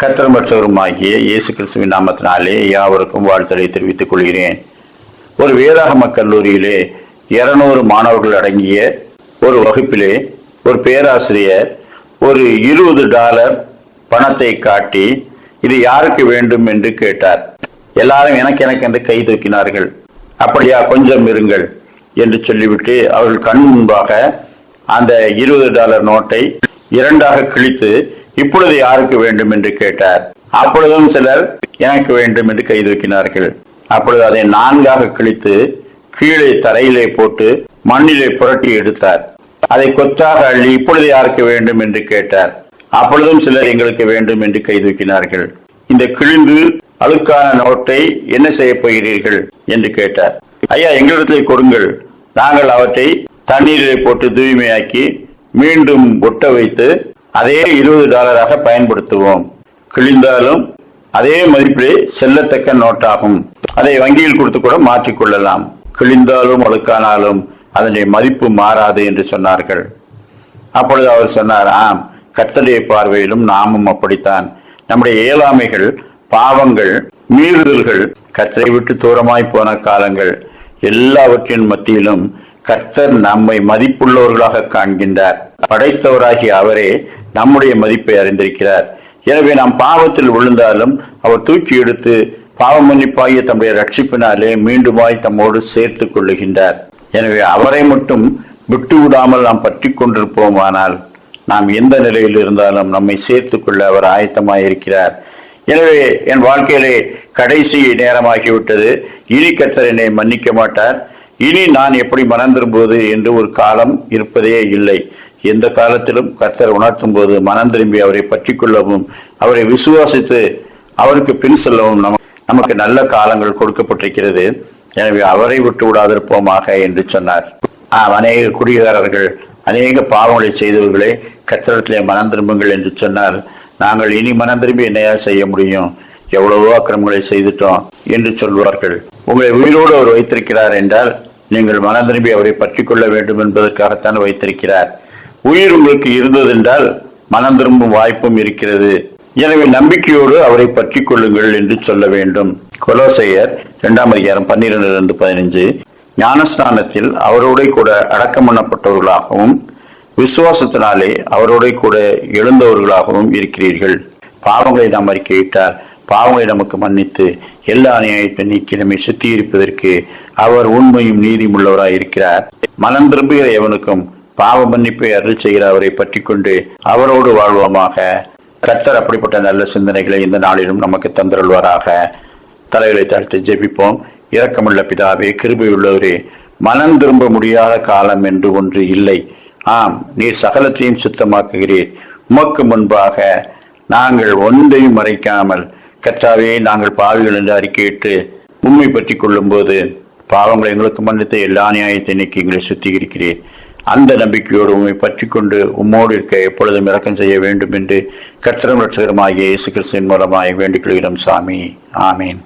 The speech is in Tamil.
கர்த்தரும் இரட்சகருமாகிய இயேசு கிறிஸ்துவின் நாமத்தினாலே யாவருக்கும் வாழ்த்தலை தெரிவித்துக் கொள்கிறேன். ஒரு வேதாகம கல்லூரியிலே 200 மாணவர்கள் அடங்கிய ஒரு வகுப்பிலே ஒரு பேராசிரியர் ஒரு $20 பணத்தை காட்டி இது யாருக்கு வேண்டும் என்று கேட்டார். எல்லாரும் எனக்கு என்று கை தூக்கினார்கள். அப்படியா, கொஞ்சம் இருங்கள் என்று சொல்லிவிட்டு அவர்கள் கண் முன்பாக அந்த $20 நோட்டை 2ஆக கிழித்து இப்பொழுது யாருக்கு வேண்டும் என்று கேட்டார். அப்பொழுதும் சிலர் எனக்கு வேண்டும் என்று கை தூக்கினார்கள். அப்பொழுது அதை 4ஆக கிழித்து கீழே தரையிலே போட்டு மண்ணிலே புரட்டி எடுத்தார். அதை கொத்தாக அள்ளி இப்பொழுது யாருக்கு வேண்டும் என்று கேட்டார். அப்பொழுதும் சிலர் எங்களுக்கு வேண்டும் என்று கை தூக்கினார்கள். இந்த கிழிந்து அழுக்கான நோட்டை என்ன செய்ய போகிறீர்கள் என்று கேட்டார். ஐயா, எங்களிடத்தை கொடுங்கள், நாங்கள் அவற்றை தண்ணீரிலே போட்டு தூய்மையாக்கி மீண்டும் ஒட்ட வைத்து அதே $20 பயன்படுத்துவோம். கிழிந்தாலும் அதே மதிப்பிலே செல்லத்தக்க நோட்டாகும். அதை வங்கியில் கொடுத்து கூட மாற்றிக்கொள்ளலாம். கிழிந்தாலும் அழுக்கானாலும் அதனுடைய மதிப்பு மாறாது என்று சொன்னார்கள். அப்பொழுது அவர் சொன்னார், ஆம், கர்த்தருடைய பார்வையிலும் நாமும் அப்படித்தான். நம்முடைய இயலாமைகள், பாவங்கள், மீறுதல்கள், கர்த்தரை விட்டு தூரமாய் போன காலங்கள் எல்லாவற்றின் மத்தியிலும் கர்த்தர் நம்மை மதிப்புள்ளவர்களாக காண்கின்றார். படைத்தவராகிய அவரே நம்முடைய மதிப்பை அறிந்திருக்கிறார். எனவே நாம் பாவத்தில் விழுந்தாலும் அவர் தூக்கி எடுத்து பாவ மன்னிப்பாகிய தம்முடைய ரட்சிப்பினாலே மீண்டுமாய் தம்மோடு சேர்த்து கொள்ளுகின்றார். எனவே அவரை மட்டும் விட்டு விடாமல் நாம் பற்றி கொண்டிருப்போமானால் நாம் எந்த நிலையில் இருந்தாலும் நம்மை சேர்த்து கொள்ள அவர் ஆயத்தமாயிருக்கிறார். எனவே என் வாழ்க்கையிலே கடைசி நேரமாகிவிட்டது. இனி கர்த்தர் என்னை மன்னிக்க மாட்டார். இனி நான் எப்படி மனம் திரும்புவது என்று ஒரு காலம் இருப்பதே இல்லை. எந்த காலத்திலும் கர்த்தர் உணர்த்தும் போது மனம் திரும்பி அவரை பற்றி கொள்ளவும் அவரை விசுவாசித்து அவருக்கு பின் செல்லவும் நமக்கு நல்ல காலங்கள் கொடுக்கப்பட்டிருக்கிறது. எனவே அவரை விட்டு விடாதிருப்போமாக என்று சொன்னார். அநேக குடிகாரர்கள், அநேக பாவங்களை செய்தவர்களே கர்த்தரிடத்திலே மனம் திரும்புங்கள் என்று சொன்னார். நாங்கள் இனி மனம் திரும்பி என்னையா செய்ய முடியும், எவ்வளவோ அக்கிரமங்களை செய்துட்டோம் என்று சொல்வார்கள். உங்களை உயிரோடு அவர் வைத்திருக்கிறார் என்றால் நீங்கள் மனம் திரும்பி அவரை பற்றி கொள்ள வேண்டும் என்பதற்காகத்தான் வைத்திருக்கிறார். உயிர் உங்களுக்கு இருந்ததென்றால் மனம் திரும்பும் வாய்ப்பும் இருக்கிறது. எனவே நம்பிக்கையோடு அவரை பற்றி கொள்ளுங்கள் என்று சொல்ல வேண்டும். கொலோசையர் 2:12-15 ஞானஸ்நானத்தில் அவரோட கூட அடக்கம் பண்ணப்பட்டவர்களாகவும் விசுவாசத்தினாலே அவரோட கூட எழுந்தவர்களாகவும் இருக்கிறீர்கள். பாவங்களை நாம் அறிக்கையிட்டால் பாவங்களை நமக்கு மன்னித்து எல்லா அநியாயத்தை நீக்கி நம்மை சுத்திகரிப்பதற்கு அவர் உண்மையும் நீதியும் உள்ளவராய் இருக்கிறார். மனம் திரும்புகிற எவனுக்கும் பாவ மன்னிப்பை அருள் செய்கிற அவரை பற்றி கொண்டு அவரோடு வாழ்வோமாக. கர்த்தர் அப்படிப்பட்ட நல்ல சிந்தனைகளை இந்த நாளிலும் நமக்கு தந்தருள்வாராக. தலைகளை தாழ்த்தி ஜெபிப்போம். இரக்கமுள்ள பிதாவே, கிருபையுள்ளவரே, மனம் திரும்ப முடியாத காலம் என்று ஒன்று இல்லை. ஆம், நீர் சகலத்தையும் சுத்தமாக்குகிறீர். உமக்கு முன்பாக நாங்கள் ஒன்றையும் மறைக்காமல் கர்த்தாவே நாங்கள் பாவிகள் என்று அறிக்கையிட்டு உண்மை பற்றி கொள்ளும் போது பாவங்களை எங்களுக்கு மன்னித்து எல்லா நியாயத்தை நீக்கி எங்களை சுத்திகரிக்கிறீர். அந்த நம்பிக்கையோடு உண்மை பற்றி கொண்டு உம்மோடு இருக்க எப்பொழுதும் இரக்கம் செய்ய வேண்டும் என்று கர்த்தரும் இரட்சகருமாகிய இயேசு கிறிஸ்துவின் மூலமாய் வேண்டிக் கொள்கிறோம் சாமி. ஆமீன்.